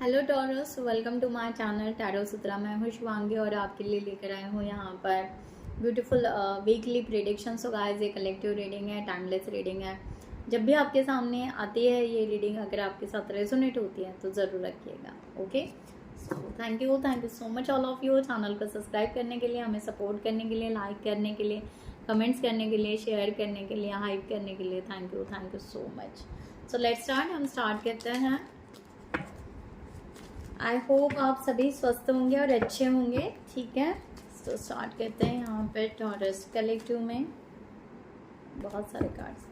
Hello Taurus, welcome to my channel tarot Sutra. मैं हूँ शिवांगी और आपके लिए लेकर आई हूँ यहाँ पर beautiful weekly prediction. So guys, ये कलेक्टिव रीडिंग है, टाइमलेस रीडिंग है। जब भी आपके सामने आती है ये रीडिंग, अगर आपके साथ रेजोनेट होती है तो ज़रूर रखिएगा। Okay, so thank you so much all of you. Channel को सब्सक्राइब करने के लिए, हमें सपोर्ट करने के लिए, लाइक करने के लिए, कमेंट्स करने के लिए, शेयर करने के लिए, हाइप करने के लिए thank you so much. So let's start. हम स्टार्ट करते हैं। आई होप आप सभी स्वस्थ होंगे और अच्छे होंगे। ठीक है, तो स्टार्ट करते हैं। यहाँ पे टॉरस कलेक्टिव में बहुत सारे cards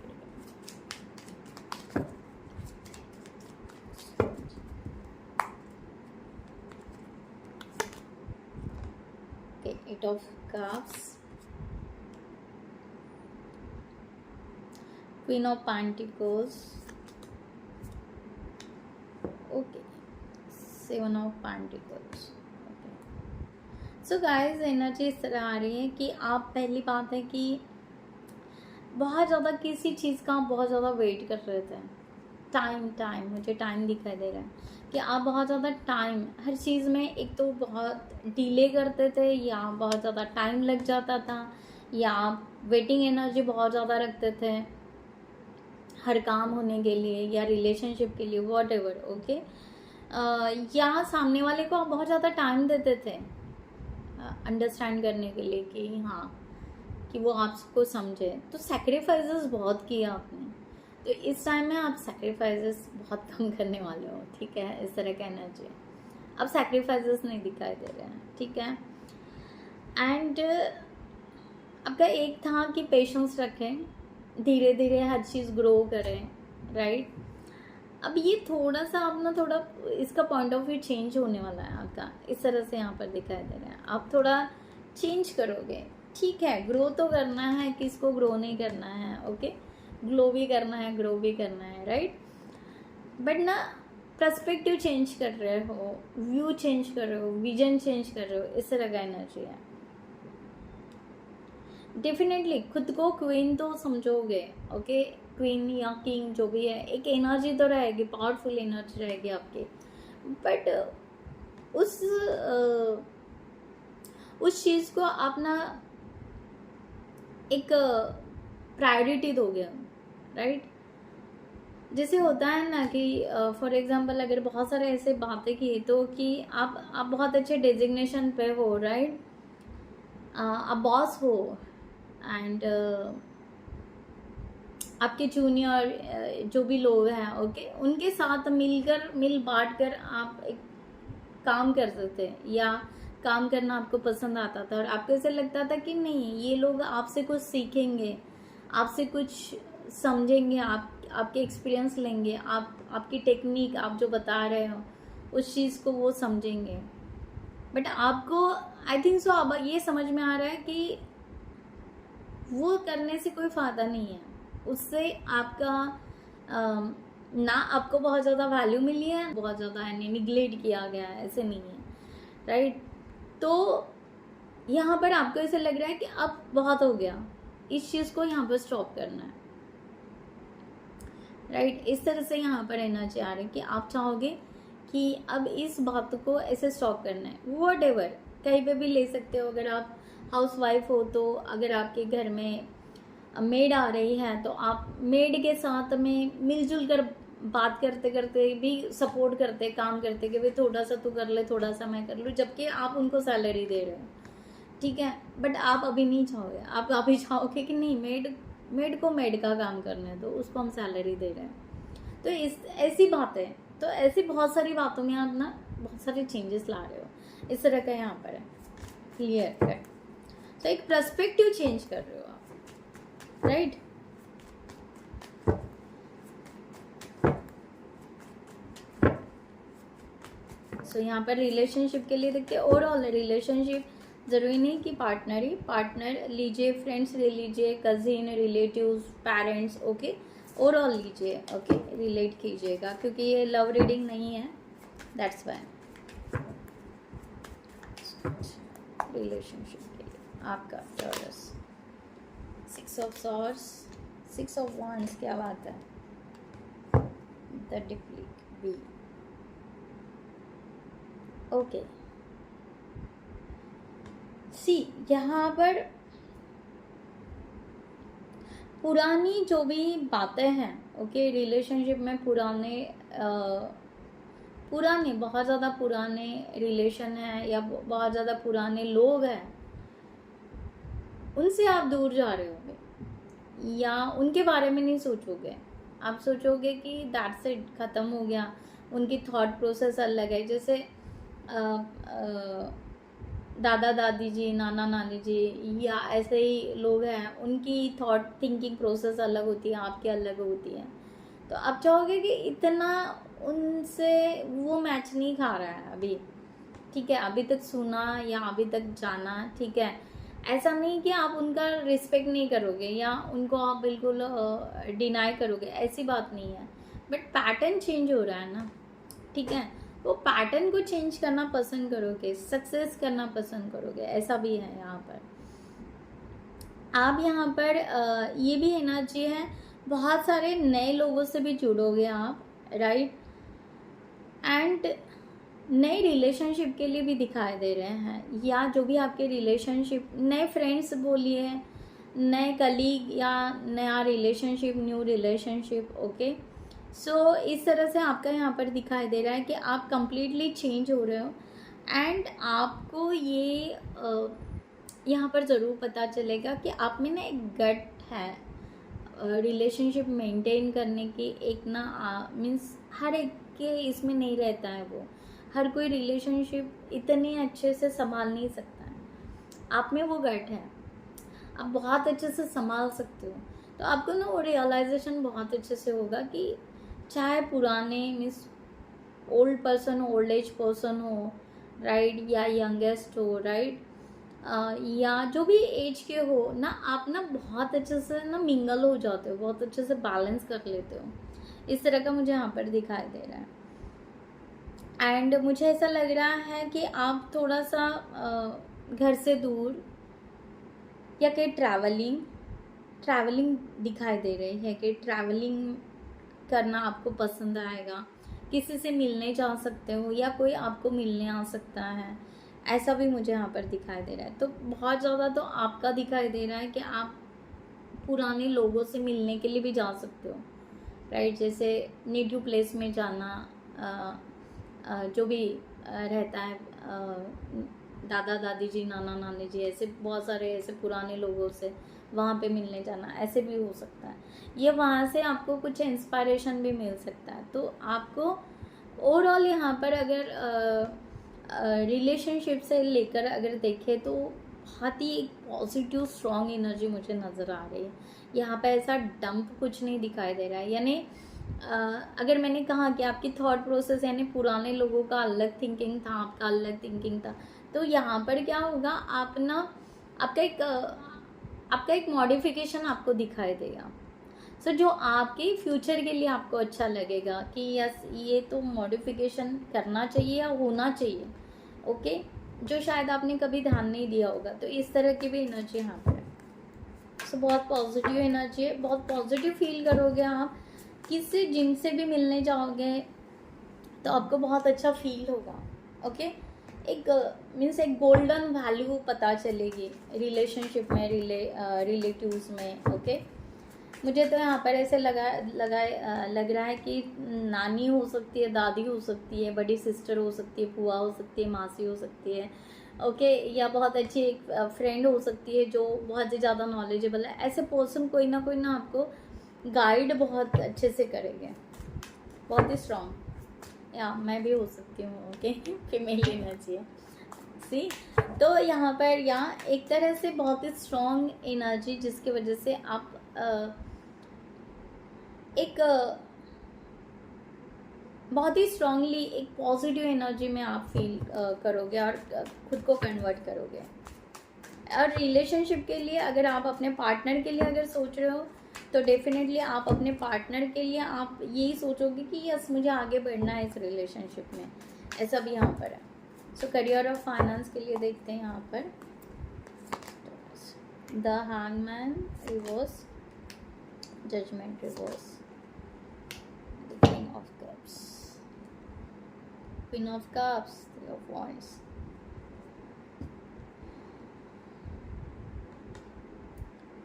okay, 8 of cups, queen of pentacles, okay, 7 of pentacles. So guys, energy इस तरह आ रही है कि आप, पहली बात है कि बहुत ज़्यादा किसी चीज़ का आप बहुत ज़्यादा वेट कर रहे थे। टाइम मुझे टाइम दिखाई दे रहा है कि आप बहुत ज़्यादा टाइम हर चीज़ में, एक तो बहुत डिले करते थे या बहुत ज़्यादा टाइम लग जाता था, या आप वेटिंग एनर्जी बहुत ज़्यादा रखते थे हर काम होने के लिए या रिलेशनशिप के लिए, वॉट एवर। ओके, या सामने वाले को आप बहुत ज़्यादा टाइम देते थे अंडरस्टैंड करने के लिए कि हाँ, कि वो आपको समझे। तो सैक्रिफाइसेस बहुत किया आपने, तो इस टाइम में आप सैक्रिफाइसेस बहुत कम करने वाले हो। ठीक है, इस तरह का एनर्जी। अब सैक्रिफाइसेस नहीं दिखाई दे रहे हैं। ठीक है, एंड आपका एक था कि पेशेंस रखें, धीरे धीरे हर चीज़ ग्रो करें, राइट। अब ये थोड़ा सा अपना थोड़ा इसका पॉइंट ऑफ व्यू चेंज होने वाला है आपका, इस तरह से यहाँ पर दिखाई दे रहा है। आप थोड़ा चेंज करोगे। ठीक है, ग्रो तो करना है, किसको ग्रो नहीं करना है। ओके, ग्लो भी करना है, ग्रो भी करना है, राइट। बट ना, पर्सपेक्टिव चेंज कर रहे हो, व्यू चेंज कर रहे हो, विजन चेंज कर रहे हो, इस तरह का एनर्जी है। डेफिनेटली खुद को क्वीन तो समझोगे। ओके, क्वीन या किंग जो भी है, एक एनर्जी तो रहेगी, पावरफुल एनर्जी रहेगी आपकी। बट उस चीज़ को आप ना एक प्रायोरिटी दोगे, राइट। जैसे होता है ना कि फॉर एग्जांपल अगर बहुत सारे ऐसे बातें की तो कि आप बहुत अच्छे डेजिग्नेशन पे हो, राइट। आप बॉस हो एंड आपके जूनियर जो भी लोग हैं, ओके, उनके साथ मिल बांट कर आप एक काम कर सकते हैं, या काम करना आपको पसंद आता था और आपको ऐसे लगता था कि नहीं, ये लोग आपसे कुछ सीखेंगे, आपसे कुछ समझेंगे, आपके एक्सपीरियंस लेंगे, आपकी टेक्निक, आप जो बता रहे हो उस चीज़ को वो समझेंगे। बट आपको, आई थिंक सो, अब ये समझ में आ रहा है कि वो करने से कोई फ़ायदा नहीं है। उससे आपका ना आपको बहुत ज़्यादा वैल्यू मिली है, बहुत ज़्यादा निगलेक्ट किया गया है, ऐसे नहीं है, राइट। तो यहाँ पर आपको ऐसे लग रहा है कि अब बहुत हो गया, इस चीज़ को यहाँ पर स्टॉप करना है, राइट। इस तरह से यहाँ पर एनर्जी आ रही है कि आप चाहोगे कि अब इस बात को ऐसे स्टॉप करना है। वॉट एवर, कहीं पे भी ले सकते हो। अगर आप हाउस वाइफ हो तो अगर आपके घर में मेड आ रही है तो आप मेड के साथ में मिलजुल कर बात करते करते भी सपोर्ट करते, काम करते कि भाई थोड़ा सा तू कर ले, थोड़ा सा मैं कर लूँ, जबकि आप उनको सैलरी दे रहे हो। ठीक है, बट आप अभी नहीं चाहोगे, आप अभी चाहोगे कि नहीं, मेड को मेड का काम करने दो, उसको हम सैलरी दे रहे हैं। तो इस ऐसी बात है, तो ऐसी बहुत सारी बातों में आप ना बहुत सारे चेंजेस ला रहे हो, इस तरह का यहाँ पर है। क्लियर कट, तो एक पर्सपेक्टिव चेंज कर रहे हो आप, राइट। सो यहाँ पर रिलेशनशिप के लिए देखते हैं। ओवरऑल रिलेशनशिप ज़रूरी नहीं कि पार्टनर लीजिए, फ्रेंड्स ले लीजिए, cousin, relatives, parents, okay, overall लीजिए, ओके, रिलेट कीजिएगा, क्योंकि ये लव रीडिंग नहीं है, दैट्स वाई। रिलेशनशिप के लिए आपका taurus, 6 of swords, 6 of wands, क्या बात है, द डिप्लीट बी, ओके सी, यहाँ पर पुरानी जो भी बातें हैं, ओके, रिलेशनशिप में पुराने बहुत ज़्यादा पुराने रिलेशन हैं या बहुत ज़्यादा पुराने लोग हैं, उनसे आप दूर जा रहे होगे या उनके बारे में नहीं सोचोगे। आप सोचोगे कि दैट्स इट, ख़त्म हो गया। उनकी थॉट प्रोसेस अलग है। जैसे दादा दादी जी, नाना नानी जी या ऐसे ही लोग हैं, उनकी थॉट थिंकिंग प्रोसेस अलग होती है, आपकी अलग होती है। तो आप चाहोगे कि इतना उनसे वो मैच नहीं खा रहा है अभी, ठीक है, अभी तक सुना या अभी तक जाना, ठीक है। ऐसा नहीं कि आप उनका रिस्पेक्ट नहीं करोगे या उनको आप बिल्कुल डिनाई करोगे, ऐसी बात नहीं है, बट पैटर्न चेंज हो रहा है ना, ठीक है। वो पैटर्न को चेंज करना पसंद करोगे, सक्सेस करना पसंद करोगे, ऐसा भी है यहाँ पर। आप यहाँ पर ये भी एनर्जी है, बहुत सारे नए लोगों से भी जुड़ोगे आप, राइट, एंड नए रिलेशनशिप के लिए भी दिखाई दे रहे हैं, या जो भी आपके रिलेशनशिप, नए फ्रेंड्स बोलिए, नए कलीग या नया रिलेशनशिप, न्यू रिलेशनशिप, ओके। सो इस तरह से आपका यहाँ पर दिखाई दे रहा है कि आप कंप्लीटली चेंज हो रहे हो, एंड आपको ये यहाँ पर ज़रूर पता चलेगा कि आप में ना एक गट है रिलेशनशिप मेंटेन करने की, एक ना मीन्स हर एक के इसमें नहीं रहता है वो, हर कोई रिलेशनशिप इतने अच्छे से संभाल नहीं सकता है। आप में वो गट है, आप बहुत अच्छे से संभाल सकते हो। तो आपको ना वो रियलाइजेशन बहुत अच्छे से होगा कि चाहे पुराने means old person, old age person हो, राइट, या यंगेस्ट हो, राइट, या जो भी एज के हो ना, आप ना बहुत अच्छे से ना मिंगल हो जाते हो, बहुत अच्छे से बैलेंस कर लेते हो। इस तरह का मुझे यहाँ पर दिखाई दे रहा है। एंड मुझे ऐसा लग रहा है कि आप थोड़ा सा घर से दूर या कहीं ट्रैवलिंग दिखाई दे रही है कि ट्रैवलिंग करना आपको पसंद आएगा, किसी से मिलने जा सकते हो या कोई आपको मिलने आ सकता है, ऐसा भी मुझे यहाँ पर दिखाई दे रहा है। तो बहुत ज़्यादा तो आपका दिखाई दे रहा है कि आप पुराने लोगों से मिलने के लिए भी जा सकते हो, राइट, जैसे नेटिव प्लेस में जाना, जो भी रहता है, दादा दादी जी, नाना नानी जी, ऐसे बहुत सारे ऐसे पुराने लोगों से वहाँ पे मिलने जाना, ऐसे भी हो सकता है। ये वहाँ से आपको कुछ इंस्पायरेशन भी मिल सकता है। तो आपको ओवरऑल यहाँ पर अगर रिलेशनशिप से लेकर अगर देखें तो बहुत ही एक पॉजिटिव स्ट्रॉन्ग एनर्जी मुझे नज़र आ रही है। यहाँ पे ऐसा डंप कुछ नहीं दिखाई दे रहा है। यानी अगर मैंने कहा कि आपकी थॉट प्रोसेस यानी पुराने लोगों का अलग थिंकिंग था, आपका अलग थिंकिंग था, तो यहाँ पर क्या होगा, आप ना आपका एक मॉडिफिकेशन आपको दिखाई देगा। सो जो आपके फ्यूचर के लिए आपको अच्छा लगेगा कि यस, ये तो मॉडिफिकेशन करना चाहिए या होना चाहिए, ओके, जो शायद आपने कभी ध्यान नहीं दिया होगा। तो इस तरह की भी एनर्जी यहाँ पर है। सो बहुत पॉजिटिव एनर्जी है, बहुत पॉजिटिव फील करोगे आप। किससे जिनसे भी मिलने जाओगे तो आपको बहुत अच्छा फील होगा, ओके। एक मीन्स एक गोल्डन वैल्यू पता चलेगी रिलेशनशिप में, रिलेटिव्स में, ओके। मुझे तो यहाँ पर ऐसे लग रहा है कि नानी हो सकती है, दादी हो सकती है, बड़ी सिस्टर हो सकती है, बुआ हो सकती है, मासी हो सकती है, ओके, या बहुत अच्छी एक फ्रेंड हो सकती है जो बहुत ही ज़्यादा नॉलेजेबल है। ऐसे पर्सन कोई ना आपको गाइड बहुत अच्छे से करेंगे, बहुत ही स्ट्रॉन्ग। या मैं भी हो सकती हूँ, ओके, फीमेल एनर्जी है, सी। तो यहाँ पर एक तरह से बहुत ही स्ट्रॉन्ग एनर्जी, जिसकी वजह से आप एक बहुत ही स्ट्रांगली एक पॉजिटिव एनर्जी में आप फील करोगे और खुद को कन्वर्ट करोगे। और रिलेशनशिप के लिए अगर आप अपने पार्टनर के लिए अगर सोच रहे हो तो डेफिनेटली आप अपने पार्टनर के लिए आप यही सोचोगे कि यस, मुझे आगे बढ़ना है इस रिलेशनशिप में, ऐसा भी यहाँ पर है। सो करियर और फाइनेंस के लिए देखते हैं यहाँ पर the hangman reverse, judgement reverse, the king of cups, queen of cups, three of wands,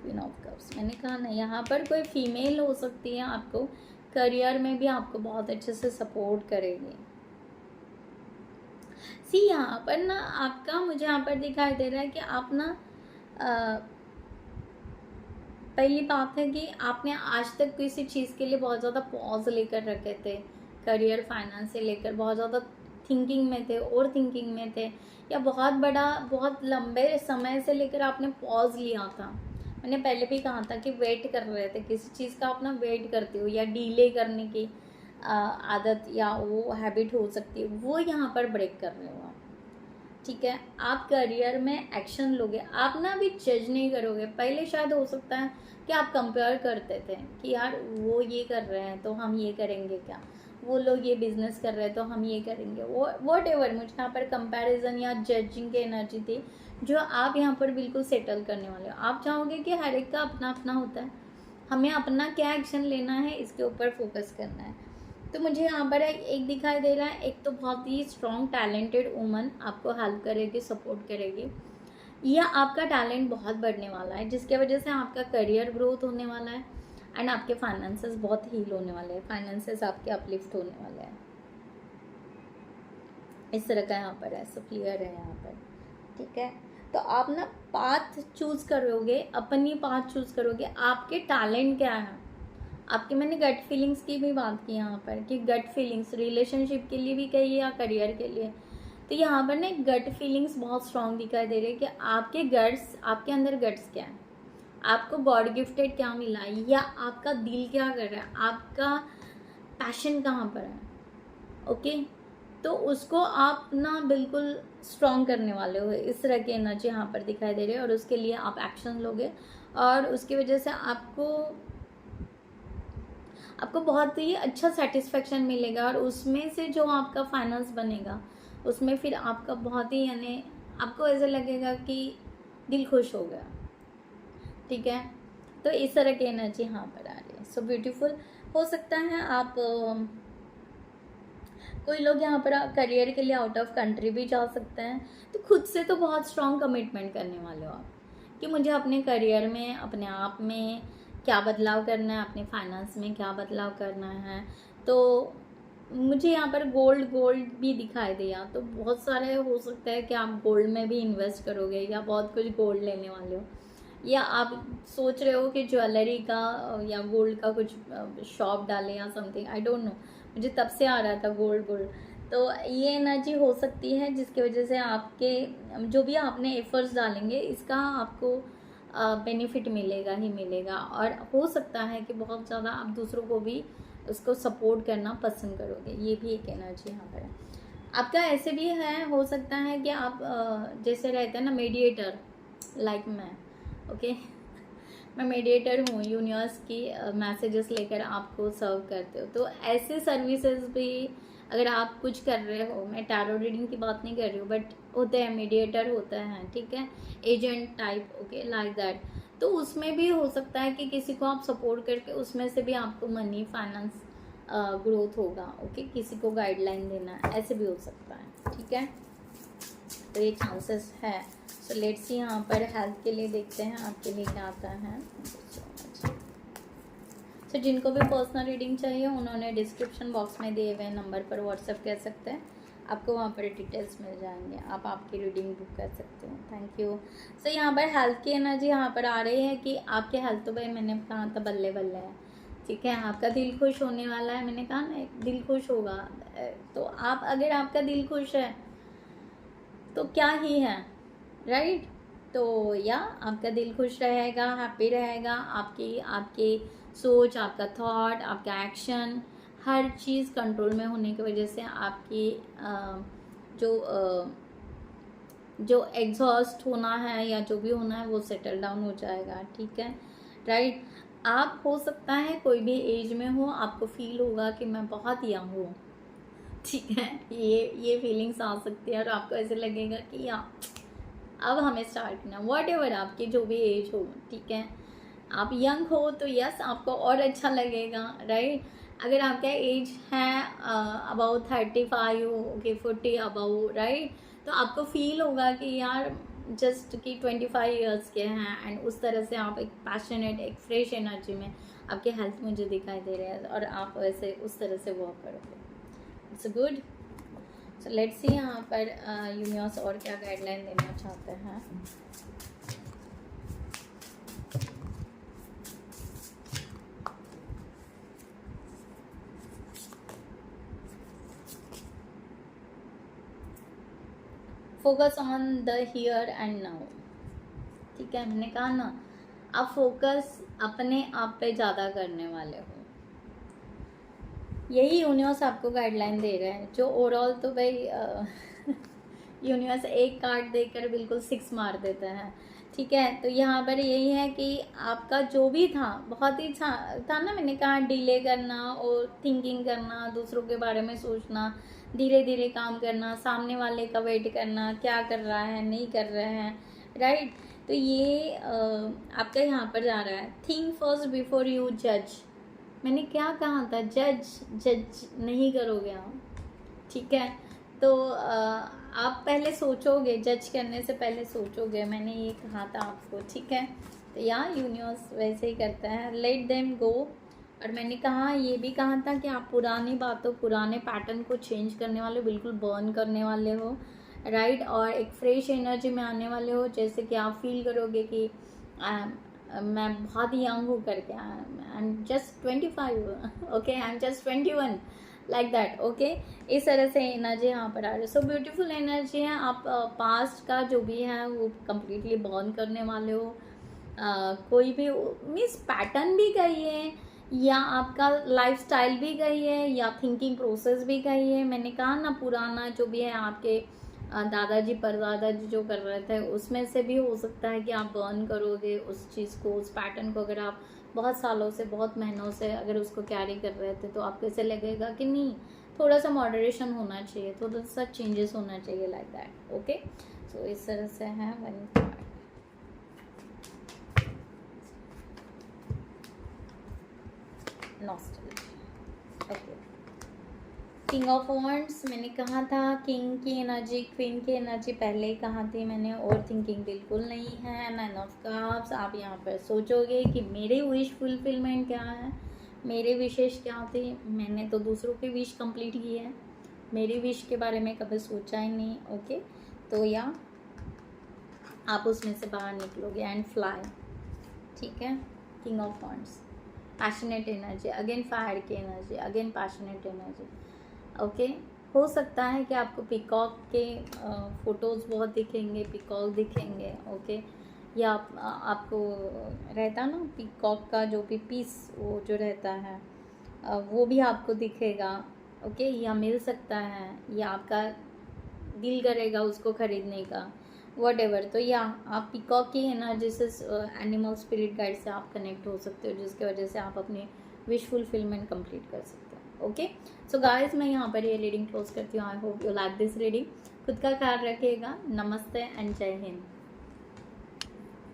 queen of cups. मैंने कहा ना, यहाँ पर कोई फीमेल हो सकती है, आपको करियर में भी आपको बहुत अच्छे से सपोर्ट करेगी। सी यहाँ पर ना आपका, मुझे यहाँ पर दिखाई दे रहा है कि आप ना पहली बात है कि आपने आज तक किसी चीज़ के लिए बहुत ज़्यादा पॉज लेकर रखे थे, करियर फाइनेंस से लेकर बहुत ज़्यादा थिंकिंग में थे और थिंकिंग में थे, या बहुत लंबे समय से लेकर आपने पॉज लिया था। मैंने पहले भी कहा था कि वेट कर रहे थे, किसी चीज़ का अपना वेट करते हो, या डीले करने की आदत या वो हैबिट हो सकती है, वो यहाँ पर ब्रेक कर रहे हो आप। ठीक है, आप करियर में एक्शन लोगे, आप ना अभी जज नहीं करोगे। पहले शायद हो सकता है कि आप कंपेयर करते थे कि यार वो ये कर रहे हैं तो हम ये करेंगे क्या, वो लोग ये बिजनेस कर रहे हैं तो हम ये करेंगे, वो व्हाटएवर। मुझे यहाँ पर कंपैरिजन या जजिंग की एनर्जी थी, जो आप यहाँ पर बिल्कुल सेटल करने वाले हो। आप चाहोगे कि हर एक का अपना अपना होता है, हमें अपना क्या एक्शन लेना है इसके ऊपर फोकस करना है। तो मुझे यहाँ पर एक दिखाई दे रहा है, एक तो बहुत ही स्ट्रॉन्ग टैलेंटेड वुमन आपको हेल्प करेगी, सपोर्ट करेगी, या आपका टैलेंट बहुत बढ़ने वाला है जिसके वजह से आपका करियर ग्रोथ होने वाला है, एंड आपके फाइनेंसेस बहुत हील होने वाले हैं, फाइनेंसेस आपके अपलिफ्ट होने वाले हैं। इस तरह का यहाँ पर है, सब क्लियर है यहाँ पर। ठीक है, तो आप ना पाथ चूज करोगे, अपनी पाथ चूज करोगे, आपके टैलेंट क्या है आपके। मैंने गट फीलिंग्स की भी बात की यहाँ पर कि गट फीलिंग्स रिलेशनशिप के लिए भी कहिए या करियर के लिए, तो यहाँ पर ना गट फीलिंग्स बहुत स्ट्रांग दिखाई दे रही है कि आपके गट्स, आपके अंदर गट्स क्या है, आपको गॉड गिफ्टेड क्या मिला है, या आपका दिल क्या कर रहा है, आपका पैशन कहाँ पर है। ओके, तो उसको आप ना बिल्कुल स्ट्रॉन्ग करने वाले हो, इस तरह की एनर्जी यहाँ पर दिखाई दे रही है, और उसके लिए आप एक्शन लोगे, और उसकी वजह से आपको बहुत ही अच्छा सेटिस्फेक्शन मिलेगा, और उसमें से जो आपका फाइनेंस बनेगा उसमें फिर आपका बहुत ही, यानी आपको ऐसा लगेगा कि दिल खुश हो गया। ठीक है, तो इस तरह की एनर्जी यहाँ पर आ रही है। So beautiful. हो सकता है आप कोई लोग यहाँ पर करियर के लिए आउट ऑफ कंट्री भी जा सकते हैं, तो खुद से तो बहुत स्ट्रॉन्ग कमिटमेंट करने वाले हो आप कि मुझे अपने करियर में, अपने आप में क्या बदलाव करना है, अपने फाइनेंस में क्या बदलाव करना है। तो मुझे यहाँ पर गोल्ड भी दिखाई दिया, तो बहुत सारे हो सकता है कि आप गोल्ड में भी इन्वेस्ट करोगे, या बहुत कुछ गोल्ड लेने वाले हो, या आप सोच रहे हो कि ज्वेलरी का या गोल्ड का कुछ शॉप डालें या समथिंग, आई डोंट नो, मुझे तब से आ रहा था गोल्ड। तो ये एनर्जी हो सकती है जिसकी वजह से आपके जो भी आपने एफर्ट्स डालेंगे इसका आपको बेनिफिट मिलेगा ही मिलेगा, और हो सकता है कि बहुत ज़्यादा आप दूसरों को भी उसको सपोर्ट करना पसंद करोगे। ये भी एक एनर्जी यहाँ पर है आपका। ऐसे भी है, हो सकता है कि आप जैसे रहते हैं ना मीडिएटर, लाइक मैं, ओके मैं मीडिएटर हूँ, यूनिवर्स की मैसेजेस लेकर आपको सर्व करते हो, तो ऐसे सर्विसेज भी अगर आप कुछ कर रहे हो, मैं टैरो रीडिंग की बात नहीं कर रही हूँ, बट होते हैं मीडिएटर होता है, ठीक है, agent type, okay like that, तो उसमें भी हो सकता है कि किसी को आप सपोर्ट करके उसमें से भी आपको मनी फाइनेंस ग्रोथ होगा। ओके, किसी को गाइडलाइन देना, ऐसे भी हो सकता है। ठीक है, तो ये चांसेस है। सो लेट्स सी यहाँ पर हेल्थ के लिए देखते हैं आपके लिए क्या आता है। सो जिनको भी पर्सनल रीडिंग चाहिए उन्होंने डिस्क्रिप्शन बॉक्स में दिए हुए नंबर पर व्हाट्सएप कर सकते हैं, आपको वहाँ पर डिटेल्स मिल जाएंगे, आप आपकी रीडिंग बुक कर सकते हो। Thank you. सो यहाँ पर हेल्थ की एनर्जी यहाँ पर आ रही है कि आपके हेल्थ, तो भाई मैंने कहा था बल्ले बल्ले है, ठीक है, आपका दिल खुश होने वाला है, मैंने कहा ना दिल खुश होगा, तो आप अगर आपका दिल खुश है तो क्या ही है, राइट। तो या आपका दिल खुश रहेगा, हैप्पी रहेगा, आपकी सोच, आपका थॉट, आपका एक्शन, हर चीज़ कंट्रोल में होने की वजह से आपकी जो एग्जॉस्ट होना है या जो भी होना है वो सेटल डाउन हो जाएगा। ठीक है, राइट। आप हो सकता है कोई भी एज में हो, आपको फील होगा कि मैं बहुत यंग हूँ, ठीक है, ये फीलिंग्स आ सकती है, और आपको ऐसे लगेगा कि या अब हमें स्टार्ट करना, वॉट एवर आपकी जो भी एज हो, ठीक है, आप यंग हो तो यस आपको और अच्छा लगेगा, राइट। अगर आपका एज है अबाउट 35, ओके 40 अबाउ, राइट, तो आपको फील होगा कि यार जस्ट कि 25 ईयर्स के हैं, एंड उस तरह से आप एक पैशनेट, एक फ्रेश एनर्जी में आपके हेल्थ मुझे दिखाई दे रहे हैं, और आप वैसे उस तरह से वर्क करोगे। It's good. So let's see यहाँ पर यूनिवर्स और क्या गाइडलाइन देना चाहते हैं। Focus on the here and now. ठीक है, मैंने कहा ना, आप फोकस अपने आप पे ज़्यादा करने वाले हो, यही यूनिवर्स आपको गाइडलाइन दे रहा है। जो ओवरऑल तो भाई यूनिवर्स एक कार्ड देकर बिल्कुल 6 मार देता है। ठीक है, तो यहाँ पर यही है कि आपका जो भी था बहुत ही था ना, मैंने कहा डिले करना और थिंकिंग करना, दूसरों के बारे में सोचना, धीरे धीरे काम करना, सामने वाले का वेट करना, क्या कर रहा है नहीं कर रहे हैं, राइट। तो ये आपका यहाँ पर जा रहा है, थिंक फर्स्ट बिफोर यू जज। मैंने क्या कहा था, जज नहीं करोगे आप, ठीक है। तो आप पहले सोचोगे, जज करने से पहले सोचोगे, मैंने ये कहा था आपको, ठीक है। तो यहाँ यूनिवर्स वैसे ही करता है, लेट देम गो। और मैंने कहा, ये भी कहा था कि आप पुरानी बातों, पुराने पैटर्न को चेंज करने वाले, बिल्कुल बर्न करने वाले हो, राइट। और एक फ्रेश एनर्जी में आने वाले हो, जैसे कि आप फील करोगे कि मैं बहुत यंग हूँ करके, I am just 25, okay, I am just 21, like that, okay. इस तरह से एनर्जी यहाँ पर आ रही है। सो ब्यूटीफुल एनर्जी है। आप पास्ट का जो भी है वो कम्प्लीटली बर्न करने वाले हो। कोई भी मीन्स पैटर्न भी कहिए, या आपका लाइफस्टाइल भी कहिए, या थिंकिंग प्रोसेस भी कहिए। मैंने कहा ना, पुराना जो भी है आपके दादाजी परदादाजी जो कर रहे थे, उसमें से भी हो सकता है कि आप बर्न करोगे उस चीज़ को, उस पैटर्न को। अगर आप बहुत सालों से, बहुत महीनों से अगर उसको कैरी कर रहे थे, तो आपको ऐसे लगेगा कि नहीं, थोड़ा सा मॉडरेशन होना चाहिए, थोड़ा सा चेंजेस होना चाहिए, लाइक दैट, ओके। सो इस तरह से है one card. Nostalgia, okay. King of wands, मैंने कहा था किंग की एनर्जी, क्वीन की एनर्जी पहले ही कहा थी मैंने। और थिंकिंग बिल्कुल नहीं है। नाइन ऑफ कप्स, आप यहाँ पर सोचोगे कि मेरी विश फुलफिलमेंट क्या है, मेरे विशेष क्या थे। मैंने तो दूसरों की विश कंप्लीट की है, मेरी विश के बारे में कभी सोचा ही नहीं, ओके। तो या आप उसमें से बाहर निकलोगे एंड फ्लाई, ठीक है। King of wands, passionate energy, again fire की energy, again passionate energy, okay. हो सकता है कि आपको पीकॉक के फ़ोटोज़ बहुत दिखेंगे, पीकॉक दिखेंगे, ओके। या आपको रहता ना पीकॉक का जो भी पीस वो जो रहता है वो भी आपको दिखेगा, ओके। या मिल सकता है, या आपका दिल करेगा उसको ख़रीदने का, वॉटेवर। तो या आप पीकॉक की एनर्जी से, एनिमल स्पिरिट गाइड से आप कनेक्ट हो सकते हो, जिसकी वजह से आप अपनी विश फुलफिलमेंट कंप्लीट कर सकते हो, ओके। सो गाइस, मैं यहाँ पर ये रीडिंग क्लोज करती हूँ। I hope you like this reading. खुद का ख्याल रखिएगा। नमस्ते एंड जय हिंद।